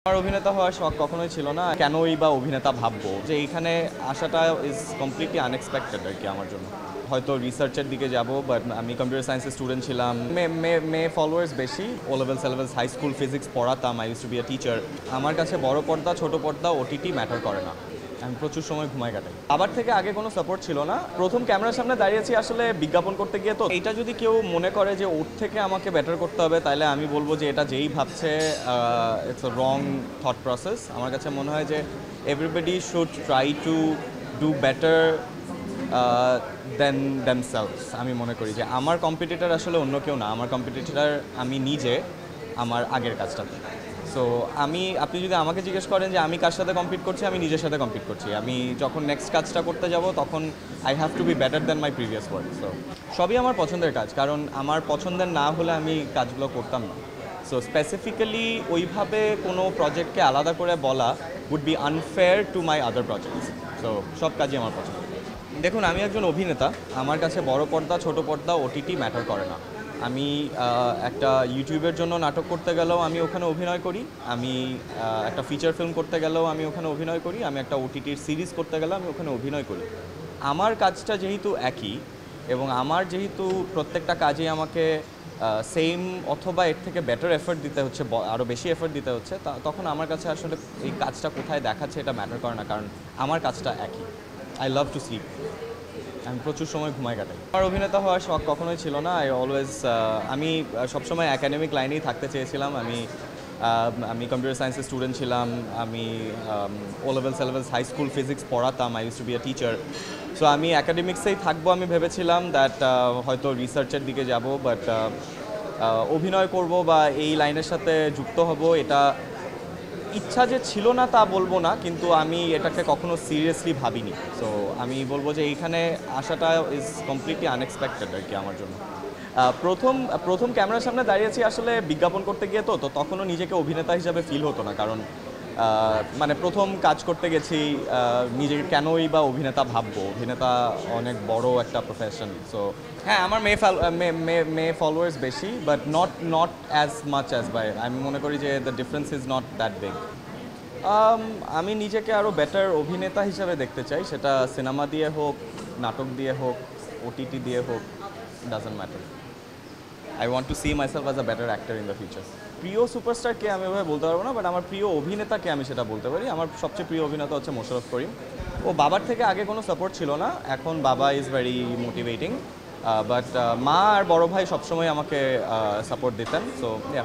আমার অভিনেতা হওয়ার শখ কখনোই ছিল না। কেনই বা অভিনেতা ভাববো যে এইখানে আসাটা ইজ কমপ্লিটলি আনএক্সপেক্টেড আর কি আমার জন্য। হয়তো রিসার্চের দিকে যাব, বাট আমি কম্পিউটার সায়েন্সের স্টুডেন্ট ছিলাম। মেয়ে ফলোয়ার্স বেশি। O levels high school physics পড়াতাম। I use to be a teacher. আমার কাছে বড় পর্দা ছোট পর্দা ওটিটি ম্যাটার করে না। আমি প্রচুর সময় ঘুমাই কাটাই। আবার থেকে আগে কোনো সাপোর্ট ছিল না। প্রথম ক্যামেরার সামনে দাঁড়িয়েছি আসলে বিজ্ঞাপন করতে গিয়ে। তো এটা যদি কেউ মনে করে যে ওর থেকে আমাকে বেটার করতে হবে, তাহলে আমি বলবো যে এটা যেই ভাবছে it's a wrong thought process. আমার কাছে মনে হয় যে everybody should try to do better then themselves. আমি মনে করি যে আমার কম্পিটিটর আসলে অন্য কেউ না। আমার কম্পিটিটর আমি নিজে, আমার আগের কাজটাতে। সো আপনি যদি আমাকে জিজ্ঞেস করেন যে আমি কার সাথে কম্পিট করছি, আমি নিজের সাথে কম্পিট করছি। আমি যখন নেক্সট কাজটা করতে যাব তখন I have to be better than my previous work. So সবই আমার পছন্দের কাজ, কারণ আমার পছন্দের না হলে আমি কাজগুলো করতাম না। সো স্পেসিফিক্যালি ওইভাবে কোনো প্রজেক্টকে আলাদা করে বলা would be unfair to my other projects. So সব কাজই আমার পছন্দ। দেখুন, আমি একজন অভিনেতা। আমার কাছে বড় পর্দা ছোট পর্দা ওটিটি ম্যাটার করে না। আমি একটা ইউটিউবের জন্য নাটক করতে গেলেও আমি ওখানে অভিনয় করি। আমি একটা ফিচার ফিল্ম করতে গেলেও আমি ওখানে অভিনয় করি। আমি একটা ওটিটির সিরিজ করতে গেলেও আমি ওখানে অভিনয় করি। আমার কাজটা যেহেতু একই, এবং আমার যেহেতু প্রত্যেকটা কাজেই আমাকে সেম অথবা এর থেকে বেটার এফর্ট দিতে হচ্ছে, আরও বেশি এফর্ট দিতে হচ্ছে, তখন আমার কাছে আসলে এই কাজটা কোথায় দেখাচ্ছে এটা ম্যাটার করে না, কারণ আমার কাজটা একই। I love to sleep. আমি প্রচুর সময় ঘুমাই কাটাই। আমার অভিনেতা হওয়ার শখ কখনোই ছিল না। আমি সবসময় একাডেমিক লাইনেই থাকতে চেয়েছিলাম। আমি কম্পিউটার সায়েন্সের স্টুডেন্ট ছিলাম। আমি O levels high school physics পড়াতাম। I use to be a teacher. So আমি একাডেমিক্সেই থাকবো। আমি ভেবেছিলাম দ্যাট হয়তো রিসার্চের দিকে যাব, বাট অভিনয় করব বা এই লাইনের সাথে যুক্ত হব, এটা ইচ্ছা যে ছিল না তা বলবো না, কিন্তু আমি এটাকে কখনো সিরিয়াসলি ভাবিনি। সো আমি বলবো যে এইখানে আসাটা ইজ কমপ্লিটলি আনএক্সপেক্টেড আর কি আমার জন্য। প্রথম ক্যামেরার সামনে দাঁড়িয়েছি আসলে বিজ্ঞাপন করতে গিয়ে। তো তখনও নিজেকে অভিনেতা হিসাবে ফিল হতো না, কারণ মানে প্রথম কাজ করতে গেছি। নিজেকে কেনই বা অভিনেতা ভাববো। অভিনেতা অনেক বড় একটা প্রফেশন। সো হ্যাঁ, আমার মেয়ে ফলোয়ার্স বেশি, but not as much as by. আমি মনে করি যে the difference is not that big. আমি নিজেকে আরও বেটার অভিনেতা হিসাবে দেখতে চাই, সেটা সিনেমা দিয়ে হোক, নাটক দিয়ে হোক, ওটিটি দিয়ে হোক, doesn't matter. I want to see myself as a better actor in the future. প্রিয় সুপারস্টারকে আমি ওভাবে বলতে পারবো না, বাট আমার প্রিয় অভিনেতাকে আমি সেটা বলতে পারি। আমার সবচেয়ে প্রিয় অভিনেতা হচ্ছে মোশাররফ করিম। ও বাবার থেকে আগে কোনো সাপোর্ট ছিল না, এখন বাবা ইজ ভেরি মোটিভেটিং। বাট মা আর বড় ভাই সবসময় আমাকে সাপোর্ট দিতেন। So yeah.